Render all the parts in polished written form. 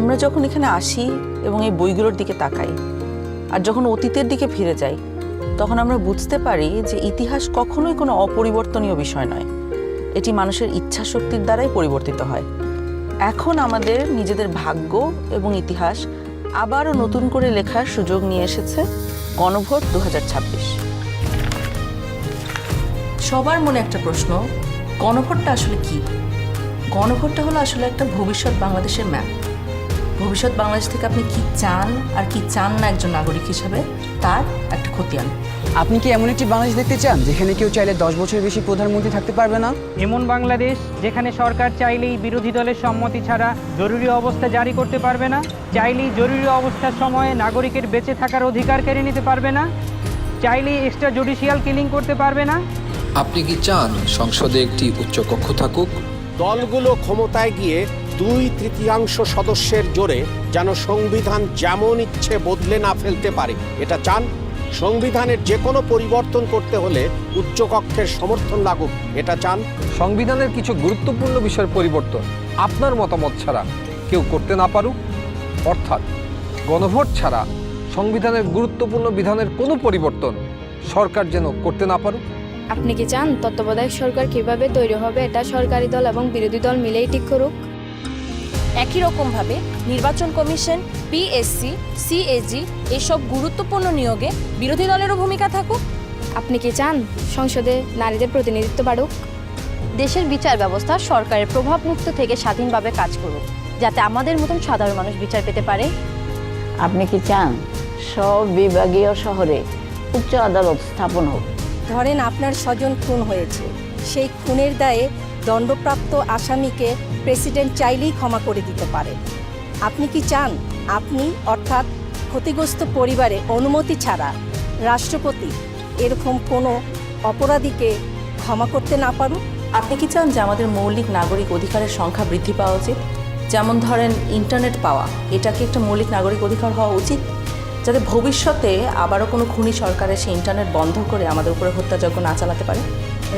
আমরা যখন এখানে আসি এবং এই বইগুলোর দিকে তাকাই আর যখন অতীতের দিকে ফিরে যাই তখন আমরা বুঝতে পারি যে ইতিহাস কখনোই কোনো অপরিবর্তনীয় বিষয় নয়, এটি মানুষের ইচ্ছা শক্তির দ্বারাই পরিবর্তিত হয়। এখন আমাদের নিজেদের ভাগ্য এবং ইতিহাস আবারও নতুন করে লেখার সুযোগ নিয়ে এসেছে গণভোট 2026। সবার মনে একটা প্রশ্ন, গণভোটটা আসলে কি? গণভোটটা হলো আসলে একটা ভবিষ্যৎ বাংলাদেশের ম্যাপ। ভবিষ্যৎ বাংলাদেশ থেকে আপনি কি চান আর কি চান না একজন নাগরিক হিসাবে তার একটা খতিয়ান। আপনি কি এমন একটি বাংলাদেশ দেখতে চান যেখানে কেউ চাইলে 10 বছরের বেশি প্রধানমন্ত্রী থাকতে পারবে না? এমন বাংলাদেশ যেখানে সরকার চাইলেই বিরোধী দলের সম্মতি ছাড়া জরুরি অবস্থা জারি করতে পারবে না, চাইলেই জরুরি অবস্থার সময়ে নাগরিকের বেঁচে থাকার অধিকার কেড়ে নিতে পারবে না, চাইলেই এক্সট্রা জুডিশিয়াল কিলিং করতে পারবে না? আপনি কি চান সংসদে একটি উচ্চকক্ষ থাকুক? দলগুলো ক্ষমতায় গিয়ে 2/3 সদস্যের জোরে যেন সংবিধান যেমন ইচ্ছে বদলে না ফেলতে পারে, এটা চান? সংবিধানের যে কোনো পরিবর্তন করতে হলে উচ্চকক্ষের সমর্থন লাগুক, এটা চান? সংবিধানের কিছু গুরুত্বপূর্ণ বিষয়ের পরিবর্তন আপনার মতামত ছাড়া কেউ করতে না পারুক, অর্থাৎ গণভোট ছাড়া সংবিধানের গুরুত্বপূর্ণ বিধানের কোনো পরিবর্তন সরকার যেন করতে না পারুক। আপনি কি চান তত্ত্বাবধায়ক সরকার কিভাবে তৈরি হবে এটা সরকারি দল এবং বিরোধী দল মিলেই ঠিক করুক? একই রকমভাবে নির্বাচন কমিশন, পিএসসি, সিএজি এসব গুরুত্বপূর্ণ নিয়োগে বিরোধী দলেরও ভূমিকা থাকুক? আপনি কি চান সংসদে নারীদের প্রতিনিধিত্ব বাড়ুক? দেশের বিচার ব্যবস্থা সরকারের প্রভাবমুক্ত থেকে স্বাধীনভাবে কাজ করুক, যাতে আমাদের মতন সাধারণ মানুষ বিচার পেতে পারে? আপনি কি চান সব বিভাগীয় শহরে উচ্চ আদালত স্থাপন হোক? ধরেন আপনার স্বজন খুন হয়েছে, সেই খুনের দায়ে দণ্ডপ্রাপ্ত আসামিকে প্রেসিডেন্ট চাইলেই ক্ষমা করে দিতে পারে। আপনি কি চান আপনি অর্থাৎ ক্ষতিগ্রস্ত পরিবারে অনুমতি ছাড়া রাষ্ট্রপতি এরকম কোনো অপরাধীকে ক্ষমা করতে না পারুক? আপনি কি চান যে আমাদের মৌলিক নাগরিক অধিকারের সংখ্যা বৃদ্ধি পাওয়া উচিত? যেমন ধরেন ইন্টারনেট পাওয়া, এটা কি একটা মৌলিক নাগরিক অধিকার হওয়া উচিত, যাতে ভবিষ্যতে আবারও কোনো খুনি সরকারের সেই ইন্টারনেট বন্ধ করে আমাদের উপরে হত্যাযজ্ঞ না চালাতে পারে?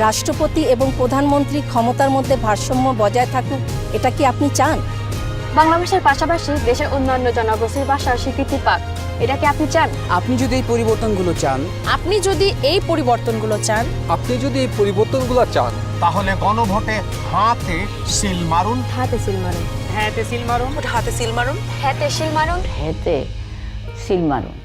রাষ্ট্রপতি এবং প্রধানমন্ত্রী ক্ষমতার মধ্যে ভারসাম্য বজায় থাকুক, এটা কি আপনি চান? বাংলা ভাষার পাশাপাশি দেশের অন্যান্য জনগোষ্ঠীর ভাষার স্বীকৃতি পাক, এটা কি আপনি চান? আপনি যদি এই পরিবর্তনগুলো চান, আপনি যদি এই পরিবর্তনগুলো চান, তাহলে গণভোটে হাতে সিল মারুন। হাতে সিল মারুন। হ্যাঁ, সিল মারুন। হাতে সিল মারুন। হাতে সিল মারুন। হেতে সিল মারুন।